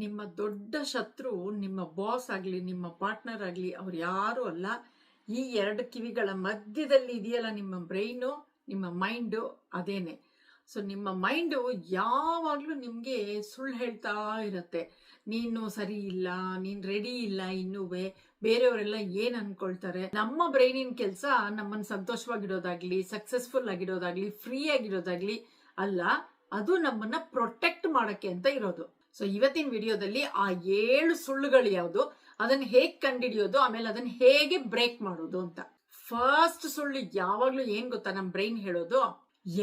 ನಿಮ್ಮ ದೊಡ್ಡ ಶತ್ರು ನಿಮ್ಮ ಬಾಸ್ ಆಗಲಿ ನಿಮ್ಮ ಪಾರ್ಟ್ನರ್ ಆಗಲಿ ಅವ್ರು ಯಾರು ಅಲ್ಲ. ಈ ಎರಡು ಕಿವಿಗಳ ಮಧ್ಯದಲ್ಲಿ ಇದೆಯಲ್ಲ ನಿಮ್ಮ ಬ್ರೈನು, ನಿಮ್ಮ ಮೈಂಡು, ಅದೇನೆ. ಸೊ ನಿಮ್ಮ ಮೈಂಡು ಯಾವಾಗಲೂ ನಿಮಗೆ ಸುಳ್ಳು ಹೇಳ್ತಾ ಇರುತ್ತೆ. ನೀನು ಸರಿ ಇಲ್ಲ, ನೀನು ರೆಡಿ ಇಲ್ಲ, ಇನ್ನೂವೆ ಬೇರೆಯವರೆಲ್ಲ ಏನು ಅನ್ಕೊಳ್ತಾರೆ. ನಮ್ಮ ಬ್ರೈನಿನ ಕೆಲಸ ನಮ್ಮನ್ನು ಸಂತೋಷವಾಗಿಡೋದಾಗ್ಲಿ, ಸಕ್ಸಸ್ಫುಲ್ ಆಗಿಡೋದಾಗ್ಲಿ, ಫ್ರೀ ಆಗಿಡೋದಾಗ್ಲಿ ಅಲ್ಲ, ಅದು ನಮ್ಮನ್ನ ಪ್ರೊಟೆಕ್ಟ್ ಮಾಡಕ್ಕೆ ಅಂತ ಇರೋದು. ಸೊ ಇವತ್ತಿನ ವಿಡಿಯೋದಲ್ಲಿ ಆ 7 ಸುಳ್ಳುಗಳು ಯಾವುದು, ಅದನ್ನ ಹೇಗೆ ಕಂಡುಹಿಡಿಯೋದು, ಆಮೇಲೆ ಅದನ್ನ ಹೇಗೆ ಬ್ರೇಕ್ ಮಾಡೋದು ಅಂತ. ಫಸ್ಟ್ ಸುಳ್ಳು ಯಾವಾಗ್ಲೂ ಏನ್ ಗೊತ್ತಾ, ನಮ್ ಬ್ರೈನ್ ಹೇಳೋದು,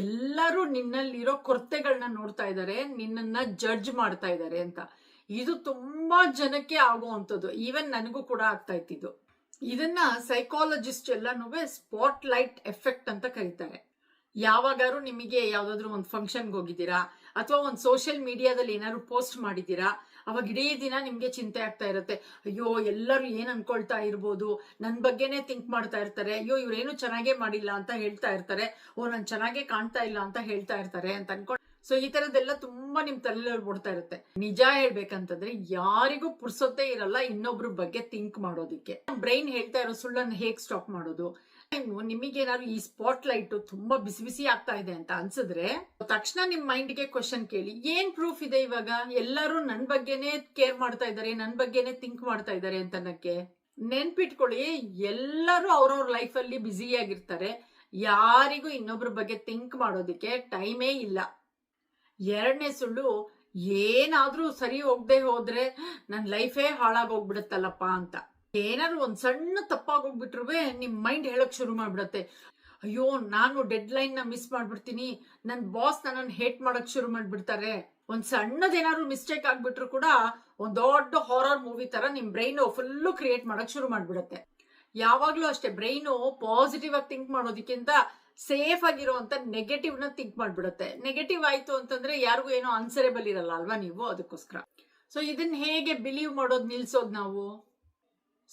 ಎಲ್ಲರೂ ನಿನ್ನಲ್ಲಿರೋ ಕೊರತೆಗಳನ್ನ ನೋಡ್ತಾ ಇದ್ದಾರೆ, ನಿನ್ನನ್ನ ಜಡ್ಜ್ ಮಾಡ್ತಾ ಇದ್ದಾರೆ ಅಂತ. ಇದು ತುಂಬಾ ಜನಕ್ಕೆ ಆಗುವಂಥದ್ದು. ಈವನ್ ನನಗೂ ಕೂಡ ಆಗ್ತಾ ಇತ್ತಿದ್ದು. ಇದನ್ನ ಸೈಕಾಲಜಿಸ್ಟ್ ಎಲ್ಲಾನು ಸ್ಪಾಟ್ ಲೈಟ್ ಎಫೆಕ್ಟ್ ಅಂತ ಕರೀತಾರೆ. ಯಾವಾಗಾರು ನಿಮಗೆ ಯಾವ್ದಾದ್ರು ಒಂದು ಫಂಕ್ಷನ್ಗೆ ಹೋಗಿದ್ದೀರಾ ಅಥವಾ ಒಂದು ಸೋಷಿಯಲ್ ಮೀಡಿಯಾದಲ್ಲಿ ಏನಾದ್ರು ಪೋಸ್ಟ್ ಮಾಡಿದ್ದೀರಾ, ಅವಾಗ ಇಡೀ ದಿನ ನಿಮ್ಗೆ ಚಿಂತೆ ಆಗ್ತಾ ಇರುತ್ತೆ. ಅಯ್ಯೋ ಎಲ್ಲರೂ ಏನ್ ಅನ್ಕೊಳ್ತಾ ಇರ್ಬೋದು, ನನ್ ಬಗ್ಗೆನೆ ಥಿಂಕ್ ಮಾಡ್ತಾ ಇರ್ತಾರೆ, ಅಯ್ಯೋ ಇವ್ರೇನು ಚೆನ್ನಾಗೇ ಮಾಡಿಲ್ಲ ಅಂತ ಹೇಳ್ತಾ ಇರ್ತಾರೆ, ಓ ನನ್ ಚೆನ್ನಾಗೇ ಕಾಣ್ತಾ ಇಲ್ಲ ಅಂತ ಹೇಳ್ತಾ ಇರ್ತಾರೆ ಅಂತ ಅನ್ಕೊಂಡು. ಸೊ ಈ ತರದೆಲ್ಲ ತುಂಬಾ ನಿಮ್ ತಲೆಯಲ್ಲಿ ಓಡ್ತಾ ಇರುತ್ತೆ. ನಿಜ ಹೇಳ್ಬೇಕಂತಂದ್ರೆ ಯಾರಿಗೂ ಪುರ್ಸೊತ್ತೇ ಇರಲ್ಲ ಇನ್ನೊಬ್ರ ಬಗ್ಗೆ ಥಿಂಕ್ ಮಾಡೋದಿಕ್ಕೆ. ಬ್ರೈನ್ ಹೇಳ್ತಾ ಇರೋ ಸುಳ್ಳನ್ನು ಹೇಗ್ ಸ್ಟಾಪ್ ಮಾಡೋದು. ನಿಮಗೇನಾದ್ರು ಈ ಸ್ಪಾಟ್ ಲೈಟ್ ತುಂಬಾ ಬಿಸಿ ಬಿಸಿ ಆಗ್ತಾ ಇದೆ ಅಂತ ಅನ್ಸಿದ್ರೆ ತಕ್ಷಣ ನಿಮ್ ಮೈಂಡ್ಗೆ ಕ್ವಶನ್ ಕೇಳಿ, ಏನ್ ಪ್ರೂಫ್ ಇದೆ ಇವಾಗ ಎಲ್ಲರೂ ನನ್ ಬಗ್ಗೆನೆ ಕೇರ್ ಮಾಡ್ತಾ ಇದಾರೆ, ನನ್ ಬಗ್ಗೆನೆ ಥಿಂಕ್ ಮಾಡ್ತಾ ಇದಾರೆ ಅಂತ ಅನ್ನಕ್ಕೆ. ನೆನ್ಪಿಟ್ಕೊಳ್ಳಿ, ಎಲ್ಲರೂ ಅವ್ರವ್ರ ಲೈಫ್ ಅಲ್ಲಿ ಬ್ಯುಸಿಯಾಗಿರ್ತಾರೆ, ಯಾರಿಗೂ ಇನ್ನೊಬ್ರ ಬಗ್ಗೆ ಥಿಂಕ್ ಮಾಡೋದಿಕ್ಕೆ ಟೈಮೇ ಇಲ್ಲ. ಎರಡನೇ ಸುಳ್ಳು, ಏನಾದ್ರೂ ಸರಿ ಹೋಗದೆ ಹೋದ್ರೆ ನನ್ ಲೈಫೇ ಹಾಳಾಗೋಗ್ಬಿಡುತ್ತಲ್ಲಪ್ಪ ಅಂತ. ಏನಾದ್ರು ಒಂದ್ ಸಣ್ಣ ತಪ್ಪಾಗೋಗ್ಬಿಟ್ರು ನಿಮ್ ಮೈಂಡ್ ಹೇಳಕ್ ಶುರು ಮಾಡ್ಬಿಡತ್ತೆ, ಅಯ್ಯೋ ನಾನು ಡೆಡ್ ಲೈನ್ ನ ಮಿಸ್ ಮಾಡ್ಬಿಡ್ತೀನಿ, ನನ್ ಬಾಸ್ ನನ್ನ ಹೇಟ್ ಮಾಡಕ್ ಶುರು ಮಾಡ್ಬಿಡ್ತಾರೆ. ಒಂದ್ ಸಣ್ಣದೇನಾದ್ರು ಮಿಸ್ಟೇಕ್ ಆಗ್ಬಿಟ್ರು ಕೂಡ ಒಂದ್ ದೊಡ್ಡ ಹಾರರ್ ಮೂವಿ ತರ ನಿಮ್ ಬ್ರೈನ್ ಫುಲ್ಲು ಕ್ರಿಯೇಟ್ ಮಾಡಕ್ ಶುರು ಮಾಡ್ಬಿಡತ್ತೆ. ಯಾವಾಗ್ಲೂ ಅಷ್ಟೇ, ಬ್ರೈನು ಪಾಸಿಟಿವ್ ಆಗಿ ಥಿಂಕ್ ಮಾಡೋದಕ್ಕಿಂತ ಸೇಫ್ ಆಗಿರುವಂತ ನೆಗೆಟಿವ್ ನ ಥಿಂಕ್ ಮಾಡ್ಬಿಡುತ್ತೆ. ನೆಗೆಟಿವ್ ಆಯ್ತು ಅಂತಂದ್ರೆ ಯಾರಿಗೂ ಏನೋ ಆನ್ಸರೇಬಲ್ ಇರಲ್ಲ ಅಲ್ವಾ ನೀವು, ಅದಕ್ಕೋಸ್ಕರ. ಸೊ ಇದನ್ನ ಹೇಗೆ ಬಿಲೀವ್ ಮಾಡೋದು ನಿಲ್ಸೋದು ನಾವು.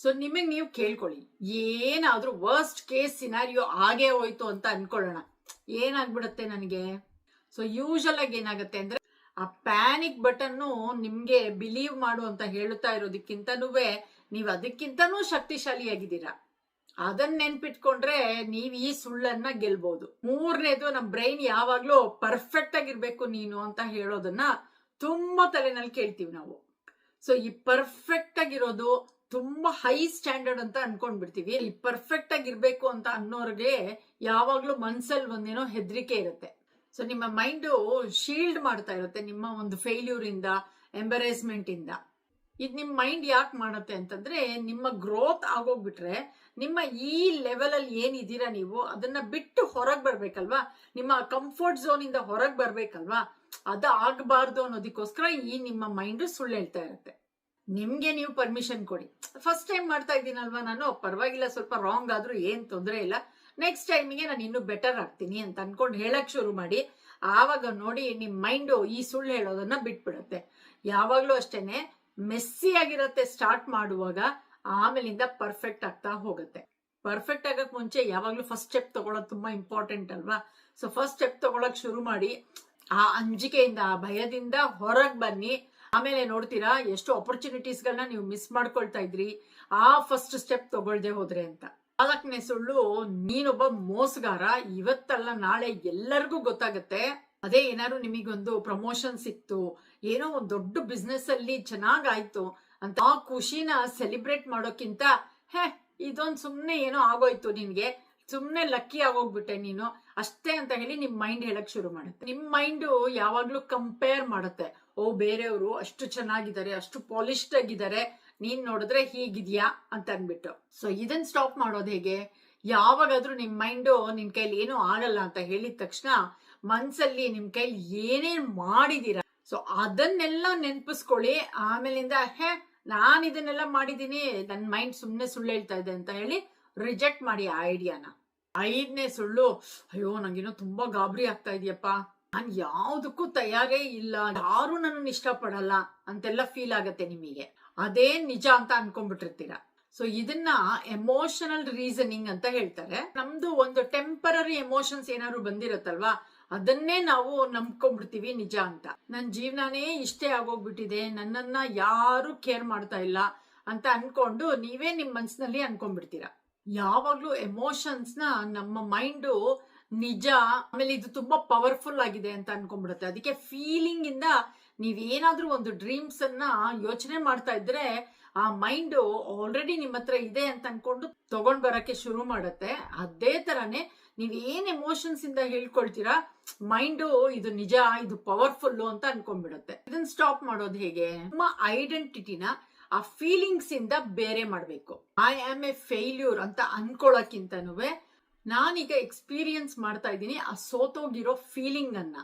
ಸೊ ನಿಮಗೆ ನೀವು ಕೇಳ್ಕೊಳ್ಳಿ, ಏನಾದ್ರೂ ವರ್ಸ್ಟ್ ಕೇಸ್ ಸಿನಾರಿಯೋ ಆಗೇ ಹೋಯ್ತು ಅಂತ ಅನ್ಕೊಳ್ಳೋಣ, ಏನಾಗ್ಬಿಡತ್ತೆ ನನಗೆ. ಸೊ ಯೂಶಲ್ ಆಗಿ ಏನಾಗುತ್ತೆ ಅಂದ್ರೆ, ಆ ಪ್ಯಾನಿಕ್ ಬಟನ್ನು ನಿಮ್ಗೆ ಬಿಲೀವ್ ಮಾಡು ಅಂತ ಹೇಳುತ್ತಾ ಇರೋದಕ್ಕಿಂತನೂ ನೀವ್ ಅದಕ್ಕಿಂತನೂ ಶಕ್ತಿಶಾಲಿಯಾಗಿದ್ದೀರಾ. ಅದನ್ನ ನೆನ್ಪಿಟ್ಕೊಂಡ್ರೆ ನೀವ್ ಈ ಸುಳ್ಳನ್ನ ಗೆಲ್ಬಹುದು. ಮೂರನೇದು, ನಮ್ ಬ್ರೈನ್ ಯಾವಾಗ್ಲೂ ಪರ್ಫೆಕ್ಟ್ ಆಗಿರ್ಬೇಕು ನೀನು ಅಂತ ಹೇಳೋದನ್ನ ತುಂಬಾ ತಲೆನಲ್ಲಿ ಕೇಳ್ತೀವಿ ನಾವು. ಸೊ ಈ ಪರ್ಫೆಕ್ಟ್ ಆಗಿರೋದು ತುಂಬಾ ಹೈ ಸ್ಟ್ಯಾಂಡರ್ಡ್ ಅಂತ ಅನ್ಕೊಂಡ್ಬಿಡ್ತೀವಿ. ಈ ಪರ್ಫೆಕ್ಟ್ ಆಗಿರ್ಬೇಕು ಅಂತ ಅನ್ನೋರ್ಗೆ ಯಾವಾಗ್ಲೂ ಮನ್ಸಲ್ಲಿ ಒಂದೇನೋ ಹೆದರಿಕೆ ಇರುತ್ತೆ. ಸೊ ನಿಮ್ಮ ಮೈಂಡು ಶೀಲ್ಡ್ ಮಾಡ್ತಾ ಇರುತ್ತೆ ನಿಮ್ಮ ಒಂದು ಫೇಲ್ಯೂರ್ ಇಂದ, ಎಂಬರೇಸ್ಮೆಂಟ್ ಇಂದ. ಇದು ನಿಮ್ ಮೈಂಡ್ ಯಾಕೆ ಮಾಡುತ್ತೆ ಅಂತಂದ್ರೆ, ನಿಮ್ಮ ಗ್ರೋತ್ ಆಗೋಗ್ಬಿಟ್ರೆ ನಿಮ್ಮ ಈ ಲೆವೆಲ್ ಅಲ್ಲಿ ಏನಿದ್ದೀರಾ ನೀವು ಅದನ್ನ ಬಿಟ್ಟು ಹೊರಗೆ ಬರ್ಬೇಕಲ್ವಾ, ನಿಮ್ಮ ಕಂಫರ್ಟ್ ಝೋನ್ ಇಂದ ಹೊರಗೆ ಬರ್ಬೇಕಲ್ವಾ, ಅದು ಆಗ್ಬಾರ್ದು ಅನ್ನೋದಕ್ಕೋಸ್ಕರ ಈ ನಿಮ್ಮ ಮೈಂಡ್ ಸುಳ್ಳು ಹೇಳ್ತಾ ಇರುತ್ತೆ. ನಿಮ್ಗೆ ನೀವು ಪರ್ಮಿಷನ್ ಕೊಡಿ, ಫಸ್ಟ್ ಟೈಮ್ ಮಾಡ್ತಾ ಇದ್ದೀನಲ್ವಾ ನಾನು, ಪರವಾಗಿಲ್ಲ, ಸ್ವಲ್ಪ ರಾಂಗ್ ಆದ್ರೂ ಏನ್ ತೊಂದರೆ ಇಲ್ಲ, ನೆಕ್ಸ್ಟ್ ಟೈಮಿಗೆ ನಾನು ಇನ್ನೂ ಬೆಟರ್ ಆಗ್ತೀನಿ ಅಂತ ಅನ್ಕೊಂಡು ಹೇಳಕ್ ಶುರು ಮಾಡಿ. ಆವಾಗ ನೋಡಿ ನಿಮ್ ಮೈಂಡು ಈ ಸುಳ್ಳು ಹೇಳೋದನ್ನ ಬಿಟ್ಬಿಡುತ್ತೆ. ಯಾವಾಗ್ಲೂ ಅಷ್ಟೇನೆ, ಮೆಸ್ಸಿ ಆಗಿರತ್ತೆ ಸ್ಟಾರ್ಟ್ ಮಾಡುವಾಗ, ಆಮೇಲಿಂದ ಪರ್ಫೆಕ್ಟ್ ಆಗ್ತಾ ಹೋಗುತ್ತೆ. ಪರ್ಫೆಕ್ಟ್ ಆಗಕ್ ಮುಂಚೆ ಯಾವಾಗ್ಲೂ ಫಸ್ಟ್ ಸ್ಟೆಪ್ ತಗೊಳ್ಳೋದು ತುಂಬಾ ಇಂಪಾರ್ಟೆಂಟ್ ಅಲ್ವಾ. ಸೊ ಫಸ್ಟ್ ಸ್ಟೆಪ್ ತಗೊಳಕ್ ಶುರು ಮಾಡಿ, ಆ ಅಂಜಿಕೆಯಿಂದ, ಆ ಭಯದಿಂದ ಹೊರಗ್ ಬನ್ನಿ. ಆಮೇಲೆ ನೋಡ್ತೀರಾ ಎಷ್ಟು ಆಪರ್ಚುನಿಟೀಸ್ ಗಳನ್ನ ನೀವು ಮಿಸ್ ಮಾಡ್ಕೊಳ್ತಾ ಇದ್ರಿ ಆ ಫಸ್ಟ್ ಸ್ಟೆಪ್ ತಗೊಳ್ದೆ ಹೋದ್ರೆ ಅಂತ. 4ನೇ ಸುಳ್ಳು, ನೀನೊಬ್ಬ ಮೋಸಗಾರ, ಇವತ್ತಲ್ಲ ನಾಳೆ ಎಲ್ಲರಿಗೂ ಗೊತ್ತಾಗತ್ತೆ. ಅದೇ ಏನಾದ್ರು ನಿಮಗೊಂದು ಪ್ರಮೋಷನ್ ಸಿಕ್ತು, ಏನೋ ಒಂದು ದೊಡ್ಡ ಬಿಸ್ನೆಸ್ ಅಲ್ಲಿ ಚೆನ್ನಾಗಾಯ್ತು ಅಂತ ಆ ಖುಷಿನ ಸೆಲಿಬ್ರೇಟ್ ಮಾಡೋಕ್ಕಿಂತ, ಇದೊಂದು ಸುಮ್ನೆ ಏನೋ ಆಗೋಯ್ತು, ನಿನ್ಗೆ ಸುಮ್ನೆ ಲಕ್ಕಿ ಆಗೋಗ್ಬಿಟ್ಟೆ ನೀನು ಅಷ್ಟೇ ಅಂತ ಹೇಳಿ ನಿಮ್ ಮೈಂಡ್ ಹೇಳಕ್ ಶುರು ಮಾಡುತ್ತೆ. ನಿಮ್ ಮೈಂಡ್ ಯಾವಾಗ್ಲೂ ಕಂಪೇರ್ ಮಾಡುತ್ತೆ, ಓ ಬೇರೆಯವರು ಅಷ್ಟು ಚೆನ್ನಾಗಿದ್ದಾರೆ, ಅಷ್ಟು ಪಾಲಿಶ್ಡ್ ಆಗಿದ್ದಾರೆ, ನೀನ್ ನೋಡಿದ್ರೆ ಹೀಗಿದ್ಯಾ ಅಂತ ಅನ್ಬಿಟ್ಟು. ಸೊ ಇದನ್ನ ಸ್ಟಾಪ್ ಮಾಡೋದು ಹೇಗೆ, ಯಾವಾಗಾದ್ರೂ ನಿಮ್ ಮೈಂಡು ನಿನ್ ಕೈಲಿ ಏನೂ ಆಗಲ್ಲ ಅಂತ ಹೇಳಿದ ತಕ್ಷಣ ಮನ್ಸಲ್ಲಿ ನಿಮ್ ಕೈಲಿ ಏನೇನ್ ಮಾಡಿದೀರಾ ಸೊ ಅದನ್ನೆಲ್ಲ ನೆನ್ಪಿಸ್ಕೊಳ್ಳಿ. ಆಮೇಲಿಂದ ನಾನ್ ಇದನ್ನೆಲ್ಲ ಮಾಡಿದೀನಿ, ನನ್ ಮೈಂಡ್ ಸುಮ್ನೆ ಸುಳ್ಳು ಹೇಳ್ತಾ ಇದೆ ಅಂತ ಹೇಳಿ ರಿಜೆಕ್ಟ್ ಮಾಡಿ ಆ ಐಡಿಯಾನ. 5ನೇ ಸುಳ್ಳು, ಅಯ್ಯೋ ನಂಗೇನೋ ತುಂಬಾ ಗಾಬರಿ ಆಗ್ತಾ ಇದೆಯಪ್ಪ, ನಾನ್ ಯಾವ್ದಕ್ಕೂ ತಯಾರೇ ಇಲ್ಲ, ಯಾರು ನನ್ನನ್ನು ಇಷ್ಟಪಡಲ್ಲ ಅಂತೆಲ್ಲ ಫೀಲ್ ಆಗತ್ತೆ ನಿಮಗೆ. ಅದೇ ನಿಜ ಅಂತ ಅನ್ಕೊಂಡ್ಬಿಟ್ಟಿರ್ತೀರ. ಸೊ ಇದನ್ನ ಎಮೋಷನಲ್ ರೀಸನಿಂಗ್ ಅಂತ ಹೇಳ್ತಾರೆ. ನಮ್ದು ಒಂದು ಟೆಂಪರರಿ ಎಮೋಷನ್ಸ್ ಏನಾದ್ರು ಬಂದಿರತ್ತಲ್ವಾ, ಅದನ್ನೇ ನಾವು ನಂಬ್ಕೊಂಡ್ಬಿಡ್ತೀವಿ ನಿಜ ಅಂತ. ನನ್ನ ಜೀವನನೇ ಇಷ್ಟೇ ಆಗೋಗ್ಬಿಟ್ಟಿದೆ, ನನ್ನನ್ನ ಯಾರು ಕೇರ್ ಮಾಡ್ತಾ ಇಲ್ಲ ಅಂತ ಅನ್ಕೊಂಡು ನೀವೇ ನಿಮ್ ಮನ್ಸಿನಲ್ಲಿ ಅನ್ಕೊಂಡ್ಬಿಡ್ತೀರಾ. ಯಾವಾಗ್ಲೂ ಎಮೋಷನ್ಸ್ ನ ನಮ್ಮ ಮೈಂಡು ನಿಜ, ಆಮೇಲೆ ಇದು ತುಂಬಾ ಪವರ್ಫುಲ್ ಆಗಿದೆ ಅಂತ ಅನ್ಕೊಂಡ್ಬಿಡುತ್ತೆ. ಅದಕ್ಕೆ ಫೀಲಿಂಗ್ ಇಂದ ನೀವೇನಾದ್ರೂ ಒಂದು ಡ್ರೀಮ್ಸ್ ಅನ್ನ ಯೋಚನೆ ಮಾಡ್ತಾ ಇದ್ರೆ ಆ ಮೈಂಡ್ ಆಲ್ರೆಡಿ ನಿಮ್ಮ ಹತ್ರ ಇದೆ ಅಂತ ಅನ್ಕೊಂಡು ತಗೊಂಡ್ ಬರಕ್ಕೆ ಶುರು ಮಾಡುತ್ತೆ. ಅದೇ ತರಾನೇ ನೀವೇನ್ ಎಮೋಷನ್ಸ್ ಇಂದ ಹೇಳ್ಕೊಳ್ತೀರಾ, ಮೈಂಡ್ ಇದು ನಿಜ, ಇದು ಪವರ್ಫುಲ್ ಅಂತ ಅನ್ಕೊಂಡ್ಬಿಡುತ್ತೆ. ಇದನ್ನ ಸ್ಟಾಪ್ ಮಾಡೋದು ಹೇಗೆ? ನಿಮ್ಮ ಐಡೆಂಟಿಟಿನ ಆ ಫೀಲಿಂಗ್ಸ್ ಇಂದ ಬೇರೆ ಮಾಡ್ಬೇಕು. ಐ ಆಮ್ ಎ ಫೇಲ್ಯೂರ್ ಅಂತ ಅನ್ಕೊಳಕ್ಕಿಂತನೂ ನಾನೀಗ ಎಕ್ಸ್ಪೀರಿಯನ್ಸ್ ಮಾಡ್ತಾ ಇದ್ದೀನಿ ಆ ಸೋತೋಗಿರೋ ಫೀಲಿಂಗ್ ಅನ್ನ.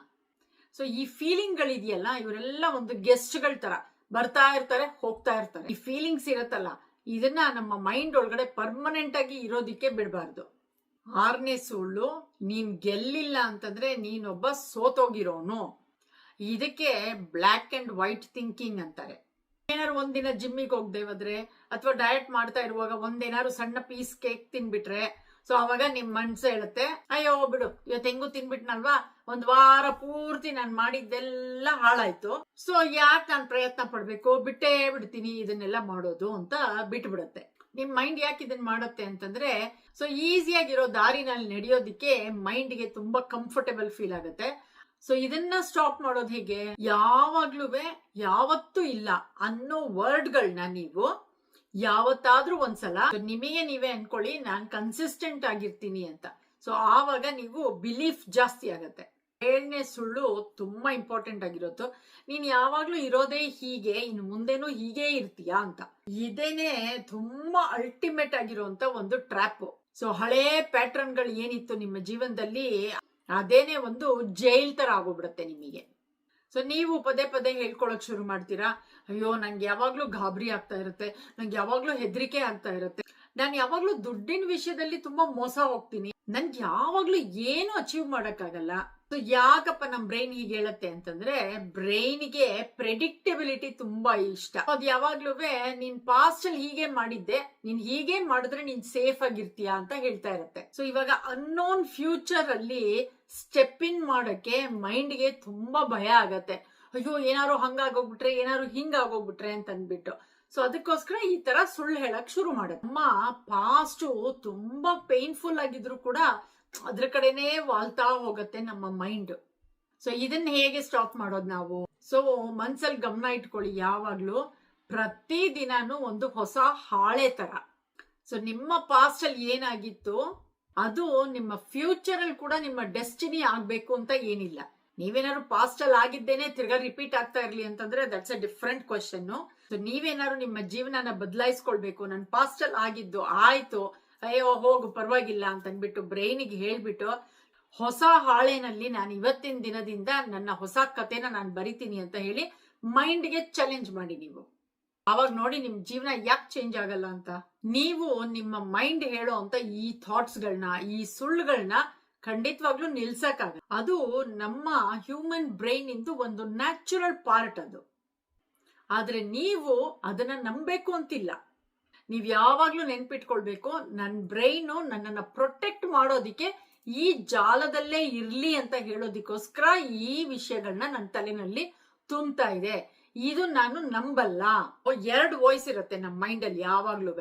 ಸೊ ಈ ಫೀಲಿಂಗ್ ಗಳಿದೆಯಲ್ಲ, ಇವರೆಲ್ಲ ಒಂದು ಗೆಸ್ಟ್ ಗಳ ತರ ಬರ್ತಾ ಇರ್ತಾರೆ, ಹೋಗ್ತಾ ಇರ್ತಾರೆ. ಈ ಫೀಲಿಂಗ್ಸ್ ಇರತ್ತಲ್ಲ, ಇದನ್ನ ನಮ್ಮ ಮೈಂಡ್ ಒಳಗಡೆ ಪರ್ಮನೆಂಟ್ ಆಗಿ ಇರೋದಿಕ್ಕೆ ಬಿಡಬಾರ್ದು. 6ನೇ ಸುಳ್ಳು, ನೀನ್ ಗೆಲ್ಲಿಲ್ಲ ಅಂತಂದ್ರೆ ನೀನೊಬ್ಬ ಸೋತೋಗಿರೋನು. ಇದಕ್ಕೆ ಬ್ಲ್ಯಾಕ್ ಅಂಡ್ ವೈಟ್ ಥಿಂಕಿಂಗ್ ಅಂತಾರೆ. ಏನಾದ್ರು ಒಂದಿನ ಜಿಮ್ಮಿಗೆ ಹೋಗದೆ ಹೋದ್ರೆ ಅಥವಾ ಡಯಟ್ ಮಾಡ್ತಾ ಇರುವಾಗ ಒಂದೇನಾದ್ರು ಸಣ್ಣ ಪೀಸ್ ಕೇಕ್ ತಿನ್ಬಿಟ್ರೆ, ಸೊ ಅವಾಗ ನಿಮ್ ಮನ್ಸು ಹೇಳುತ್ತೆ, ಅಯ್ಯೋ ಬಿಡು, ಇವತ್ತು ಹೆಂಗು ತಿನ್ಬಿಟ್ನಲ್ವಾ, ಒಂದ್ ವಾರ ಪೂರ್ತಿ ನಾನ್ ಮಾಡಿದ್ದೆಲ್ಲ ಹಾಳಾಯ್ತು, ಸೊ ಯಾಕೆ ನಾನು ಪ್ರಯತ್ನ ಪಡ್ಬೇಕು, ಬಿಟ್ಟೇ ಬಿಡ್ತೀನಿ ಇದನ್ನೆಲ್ಲ ಮಾಡೋದು ಅಂತ ಬಿಟ್ಬಿಡತ್ತೆ. ನಿಮ್ ಮೈಂಡ್ ಯಾಕೆ ಇದನ್ನ ಮಾಡುತ್ತೆ ಅಂತಂದ್ರೆ, ಸೊ ಈಸಿಯಾಗಿರೋ ದಾರಿನಲ್ಲಿ ನಡೆಯೋದಿಕ್ಕೆ ಮೈಂಡ್ಗೆ ತುಂಬಾ ಕಂಫರ್ಟೇಬಲ್ ಫೀಲ್ ಆಗುತ್ತೆ. ಸೊ ಇದನ್ನ ಸ್ಟಾಪ್ ಮಾಡೋದು ಹೇಗೆ? ಯಾವತ್ತೂ ಇಲ್ಲ ಅನ್ನೋ ವರ್ಡ್ಗಳನ್ನ ನೀವು ಯಾವತ್ತಾದ್ರೂ ಒಂದ್ಸಲ ನಿಮಗೆ ನೀವೇ ಅನ್ಕೊಳ್ಳಿ, ನಾನ್ ಕನ್ಸಿಸ್ಟೆಂಟ್ ಆಗಿರ್ತೀನಿ ಅಂತ. ಸೊ ಆವಾಗ ನೀವು ಬಿಲೀಫ್ ಜಾಸ್ತಿ ಆಗತ್ತೆ. 7ನೇ ಸುಳ್ಳು ತುಂಬಾ ಇಂಪಾರ್ಟೆಂಟ್ ಆಗಿರೋದು, ನೀನ್ ಯಾವಾಗ್ಲೂ ಇರೋದೇ ಹೀಗೆ, ಇನ್ನು ಮುಂದೆನೂ ಹೀಗೆ ಇರ್ತೀಯಾ ಅಂತ. ಇದೇನೆ ತುಂಬಾ ಅಲ್ಟಿಮೇಟ್ ಆಗಿರುವಂತ ಒಂದು ಟ್ರ್ಯಾಪ್. ಸೊ ಹಳೇ ಪ್ಯಾಟರ್ನ್ ಗಳು ಏನಿತ್ತು ನಿಮ್ಮ ಜೀವನದಲ್ಲಿ, ಅದೇನೆ ಒಂದು ಜೈಲ್ ತರ ಆಗೋಗ್ಬಿಡತ್ತೆ ನಿಮಗೆ. ಸೊ ನೀವು ಪದೇ ಪದೇ ಹೇಳ್ಕೊಳಕ್ ಶುರು ಮಾಡ್ತೀರಾ, ಅಯ್ಯೋ ನಂಗೆ ಯಾವಾಗ್ಲೂ ಗಾಬರಿ ಆಗ್ತಾ ಇರುತ್ತೆ, ನಂಗೆ ಯಾವಾಗ್ಲೂ ಹೆದರಿಕೆ ಆಗ್ತಾ ಇರುತ್ತೆ, ನಾನು ಯಾವಾಗ್ಲೂ ದುಡ್ಡಿನ ವಿಷಯದಲ್ಲಿ ತುಂಬಾ ಮೋಸ ಹೋಗ್ತೀನಿ, ನನ್ಗೆ ಯಾವಾಗ್ಲೂ ಏನು ಅಚೀವ್ ಮಾಡಕ್ಕಾಗಲ್ಲ. ಸೊ ಯಾಕಪ್ಪ ನಮ್ ಬ್ರೈನ್ ಹೀಗೆ ಹೇಳತ್ತೆ ಅಂತಂದ್ರೆ, ಬ್ರೈನ್ಗೆ ಪ್ರೆಡಿಕ್ಟಬಿಲಿಟಿ ತುಂಬಾ ಇಷ್ಟ. ಅದ್ ಯಾವಾಗ್ಲೂ ನೀನ್ ಪಾಸ್ಟ್ ಅಲ್ಲಿ ಹೀಗೆ ಮಾಡಿದ್ದೆ, ನೀನ್ ಹೀಗೆ ಮಾಡಿದ್ರೆ ನೀನ್ ಸೇಫ್ ಆಗಿರ್ತೀಯ ಅಂತ ಹೇಳ್ತಾ ಇರತ್ತೆ. ಸೊ ಇವಾಗ ಅನ್ನೋನ್ ಫ್ಯೂಚರ್ ಅಲ್ಲಿ ಸ್ಟೆಪ್ ಇನ್ ಮಾಡಕ್ಕೆ ಮೈಂಡ್ಗೆ ತುಂಬಾ ಭಯ ಆಗತ್ತೆ. ಅಯ್ಯೋ ಏನಾರು ಹಂಗಾಗೋಗ್ಬಿಟ್ರೆ, ಏನಾರು ಹಿಂಗಾಗೋಗ್ಬಿಟ್ರೆ ಅಂತ ಅಂದ್ಬಿಟ್ಟು. ಸೊ ಅದಕ್ಕೋಸ್ಕರ ಈ ತರ ಸುಳ್ಳು ಹೇಳಕ್ ಶುರು ಮಾಡುತ್ತೆ. ನಮ್ಮ ಪಾಸ್ಟ್ ತುಂಬಾ ಪೇನ್ಫುಲ್ ಆಗಿದ್ರು ಕೂಡ ಅದ್ರ ಕಡೆನೇ ವಾಲ್ತಾ ಹೋಗುತ್ತೆ ನಮ್ಮ ಮೈಂಡ್. ಸೊ ಇದನ್ನ ಹೇಗೆ ಸ್ಟಾಪ್ ಮಾಡೋದು ನಾವು? ಸೊ ಮನ್ಸಲ್ಲಿ ಗಮನ ಇಟ್ಕೊಳ್ಳಿ, ಯಾವಾಗ್ಲೂ ಪ್ರತಿ ದಿನಾನು ಒಂದು ಹೊಸ ಹಾಳೆ ತರ. ಸೊ ನಿಮ್ಮ ಪಾಸ್ಟ್ ಅಲ್ಲಿ ಏನಾಗಿತ್ತು ಅದು ನಿಮ್ಮ ಫ್ಯೂಚರ್ ಅಲ್ಲಿ ಕೂಡ ನಿಮ್ಮ ಡೆಸ್ಟಿನಿ ಆಗ್ಬೇಕು ಅಂತ ಏನಿಲ್ಲ. ನೀವೇನಾದ್ರು ಪಾಸ್ಟ್ ಅಲ್ಲಿ ಆಗಿದ್ದೇನೆ ತಿರ್ಗಾ ರಿಪೀಟ್ ಆಗ್ತಾ ಇರ್ಲಿ ಅಂತಂದ್ರೆ that's a different question. So ನೀವೇನಾದ್ರು ನಿಮ್ಮ ಜೀವನನ ಬದಲಾಯಿಸ್ಕೊಳ್ಬೇಕು, ನನ್ ಪಾಸ್ಟ್ ಅಲ್ಲಿ ಆಗಿದ್ದು ಆಯ್ತು, ಅಯ್ಯೋ ಹೋಗು ಪರವಾಗಿಲ್ಲ ಅಂತ ಅಂದ್ಬಿಟ್ಟು ಬ್ರೈನಿಗೆ ಹೇಳ್ಬಿಟ್ಟು ಹೊಸ ಹಾಳೆನಲ್ಲಿ ನಾನು ಇವತ್ತಿನ ದಿನದಿಂದ ನನ್ನ ಹೊಸ ಕಥೆನ ನಾನು ಬರಿತೀನಿ ಅಂತ ಹೇಳಿ ಮೈಂಡ್ಗೆ ಚಾಲೆಂಜ್ ಮಾಡಿ ನೀವು. ಅವಾಗ ನೋಡಿ ನಿಮ್ ಜೀವನ ಯಾಕೆ ಚೇಂಜ್ ಆಗಲ್ಲ ಅಂತ. ನೀವು ನಿಮ್ಮ ಮೈಂಡ್ ಹೇಳೋ ಅಂತ ಈ ಥಾಟ್ಸ್ ಗಳನ್ನ, ಈ ಸುಳ್ಳುಗಳನ್ನ ಖಂಡಿತವಾಗ್ಲೂ ನಿಲ್ಸಕ್ಕಾಗಲ್ಲ. ಅದು ನಮ್ಮ ಹ್ಯೂಮನ್ ಬ್ರೈನ್ ಇಂದು ಒಂದು ನ್ಯಾಚುರಲ್ ಪಾರ್ಟ್ ಅದು. ಆದ್ರೆ ನೀವು ಅದನ್ನ ನಂಬಬೇಕು ಅಂತಿಲ್ಲ. ನೀವ್ ಯಾವಾಗ್ಲೂ ನೆನ್ಪಿಟ್ಕೊಳ್ಬೇಕು, ನನ್ನ ಬ್ರೈನ್ ನನ್ನನ್ನ ಪ್ರೊಟೆಕ್ಟ್ ಮಾಡೋದಿಕ್ಕೆ ಈ ಜಾಲದಲ್ಲೇ ಇರ್ಲಿ ಅಂತ ಹೇಳೋದಿಕ್ಕೋಸ್ಕರ ಈ ವಿಷಯಗಳನ್ನ ನನ್ನ ತಲೆನಲ್ಲಿ ತುಂಬ್ತಾ ಇದೆ. ಇದು ನಾನು ನಂಬಲ್ಲ. 2 ವಾಯ್ಸ್ ಇರುತ್ತೆ ನಮ್ಮ ಮೈಂಡ್ ಅಲ್ಲಿ ಯಾವಾಗ್ಲೂ.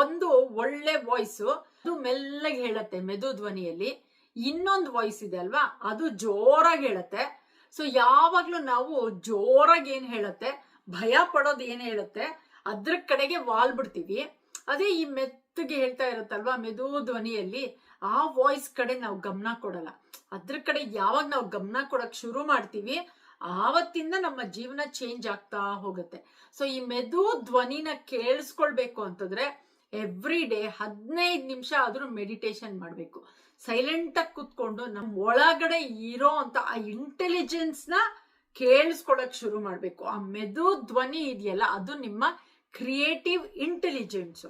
ಒಂದು ಒಳ್ಳೆ ವಾಯ್ಸ್, ಅದು ಮೆಲ್ಲಗೆ ಹೇಳತ್ತೆ ಮೆದು ಧ್ವನಿಯಲ್ಲಿ. ಇನ್ನೊಂದು ವಾಯ್ಸ್ ಇದೆ ಅಲ್ವಾ, ಅದು ಜೋರಾಗಿ ಹೇಳತ್ತೆ. ಸೊ ಯಾವಾಗ್ಲೂ ನಾವು ಜೋರಾಗಿ ಏನ್ ಹೇಳತ್ತೆ, ಭಯ ಪಡೋದು ಏನ್ ಹೇಳುತ್ತೆ ಅದ್ರ ಕಡೆಗೆ ವಾಲ್ಬಿಡ್ತೀವಿ. ಅದೇ ಈ ಮೆತ್ತಗೆ ಹೇಳ್ತಾ ಇರುತ್ತಲ್ವಾ ಮೆದು ಧ್ವನಿಯಲ್ಲಿ, ಆ ವಾಯ್ಸ್ ಕಡೆ ನಾವು ಗಮನ ಕೊಡಲ್ಲ. ಅದ್ರ ಕಡೆ ಯಾವಾಗ ನಾವು ಗಮನ ಕೊಡಕ್ ಶುರು ಮಾಡ್ತೀವಿ ಆವತ್ತಿಂದ ನಮ್ಮ ಜೀವನ ಚೇಂಜ್ ಆಗ್ತಾ ಹೋಗುತ್ತೆ. ಸೊ ಈ ಮೆದು ಧ್ವನಿನ ಕೇಳಿಸ್ಕೊಳ್ಬೇಕು ಅಂತಂದ್ರೆ ಎವ್ರಿ ಡೇ 15 ನಿಮಿಷ ಆದ್ರೂ ಮೆಡಿಟೇಷನ್ ಮಾಡ್ಬೇಕು. ಸೈಲೆಂಟ್ ಆಗಿ ಕೂತ್ಕೊಂಡು ನಮ್ ಒಳಗಡೆ ಇರೋ ಅಂತ ಆ ಇಂಟೆಲಿಜೆನ್ಸ್ ನ ಕೇಳಿಸ್ಕೊಳಕ್ ಶುರು ಮಾಡ್ಬೇಕು. ಆ ಮೆದು ಧ್ವನಿ ಇದೆಯಲ್ಲ, ಅದು ನಿಮ್ಮ ಕ್ರಿಯೇಟಿವ್ ಇಂಟೆಲಿಜೆನ್ಸ್.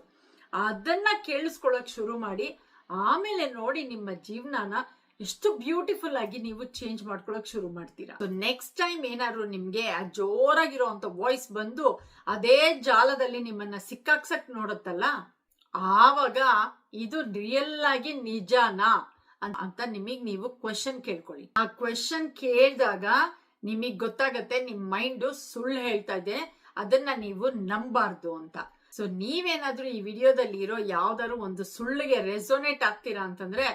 ಅದನ್ನ ಕೇಳಿಸ್ಕೊಳಕ್ ಶುರು ಮಾಡಿ, ಆಮೇಲೆ ನೋಡಿ ನಿಮ್ಮ ಜೀವನನ ಎಷ್ಟು ಬ್ಯೂಟಿಫುಲ್ ಆಗಿ ನೀವು ಚೇಂಜ್ ಮಾಡ್ಕೊಳಕ್ ಶುರು ಮಾಡ್ತೀರಾ. ನೆಕ್ಸ್ಟ್ ಟೈಮ್ ಏನಾದ್ರು ನಿಮ್ಗೆ ಆ ಜೋರಾಗಿರೋ ಅಂತ ವಾಯ್ಸ್ ಬಂದು ಅದೇ ಜಾಲದಲ್ಲಿ ನಿಮ್ಮನ್ನ ಸಿಕ್ಕಾಕ್ಸಕ್ ನೋಡುತ್ತಲ್ಲ, ಆವಾಗ ಇದು ರಿಯಲ್ ಆಗಿ ನಿಜನಾ ಅಂತ ನಿಮಗ್ ನೀವು ಕ್ವೆಶನ್ ಕೇಳ್ಕೊಳ್ಳಿ. ಆ ಕ್ವೆಶನ್ ಕೇಳಿದಾಗ ನಿಮಗ್ ಗೊತ್ತಾಗತ್ತೆ ನಿಮ್ ಮೈಂಡ್ ಸುಳ್ಳು ಹೇಳ್ತಾ ಇದೆ, ಅದನ್ನ ನೀವು ನಂಬಾರ್ದು ಅಂತ. ಸೊ ನೀವೇನಾದ್ರೂ ಈ ವಿಡಿಯೋದಲ್ಲಿ ಇರೋ ಯಾವ್ದಾದ್ರು ಒಂದು ಸುಳ್ಳಿಗೆ ರೆಸೋನೇಟ್ ಆಗ್ತೀರಾ ಅಂತಂದ್ರೆ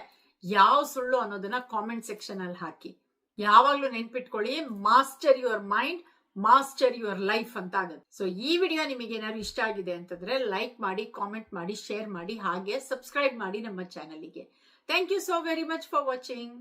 ಯಾವ ಸುಳ್ಳು ಅನ್ನೋದನ್ನ ಕಾಮೆಂಟ್ ಸೆಕ್ಷನ್ ಅಲ್ಲಿ ಹಾಕಿ. ಯಾವಾಗ್ಲೂ ನೆನ್ಪಿಟ್ಕೊಳ್ಳಿ, master your mind, master your life ಅಂತ ಆಗುತ್ತೆ. ಸೊ ಈ ವಿಡಿಯೋ ನಿಮಗೆ ಏನಾದ್ರು ಇಷ್ಟ ಆಗಿದೆ ಅಂತಂದ್ರೆ ಲೈಕ್ ಮಾಡಿ, ಕಾಮೆಂಟ್ ಮಾಡಿ, ಶೇರ್ ಮಾಡಿ, ಹಾಗೆ ಸಬ್ಸ್ಕ್ರೈಬ್ ಮಾಡಿ ನಮ್ಮ ಚಾನಲ್ಗೆ. Thank you so very much for watching.